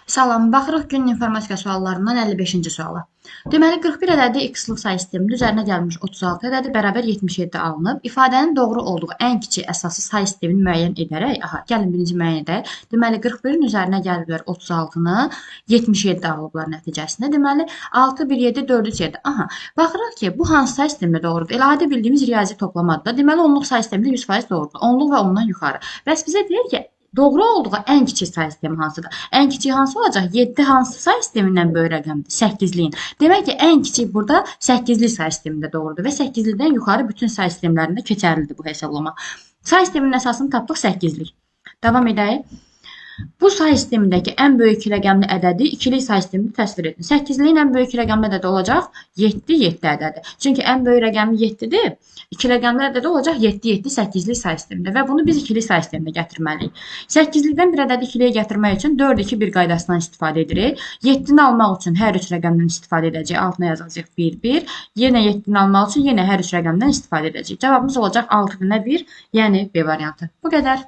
Salam, baxırıq günün informatika suallarından 55-ci suala. Deməli, 41 ədədi x-lıq say sisteminin üzərinə gəlmiş 36 ədədi bərabər 77 alınıb. İfadənin doğru olduğu ən kiçik əsası say sistemini müəyyən edərək, gəlin birinci müəyyən edək. Deməli, 41-in üzərinə gəliblər 36-nı, 77 alıblar nəticəsində. Deməli, 6, 1, 7, 4, 3, 7. Baxırıq ki, bu hansı say sistemində doğrudur? Elə adi bildiyimiz riyazi toplamadır. Deməli, onluq say sistemində 100% doğrudur. Onluq və ondan yuxarı. Bəs bizə deyir ki, doğru olduğu ən kiçik say sistemi hansıdır? Ən kiçik hansı olacaq? 7 hansı say sistemindən böyük rəqəmdir? 8-liyin. Demək ki, ən kiçik burada 8-li say sistemində doğrudur və 8-lidən yuxarı bütün say sistemlərində keçərlidir bu hesablama. Say sisteminin əsasını tapdıq 8-lik. Davam edək. Bu say sistemindəki ən böyük rəqəmli ədədi ikilik say sistemini təsvir edin. 8-liyin ən böyük rəqəmli ədədi olacaq 7, 7 ədədi. Çünki ən böyük rəqəmli 7-dir. 2 rəqəmli ədədi olacaq 7, 7, 8-lik say sistemində və bunu biz ikilik say sisteminə gətirməliyik. 8-likdən bir ədədi ikiliyə gətirmək üçün 4, 2, 1 qaydasından istifadə edirik. 7-ni almaq üçün hər 3 rəqəmdən istifadə edəcəyik. Altına yazacağıq 1, 1. Yenə 7-ni almaq üçün yenə hər 3 rəqəmdən istifadə edəcəyik. Cavabımız olacaq 6-1, yəni B variantı. Bu qədər.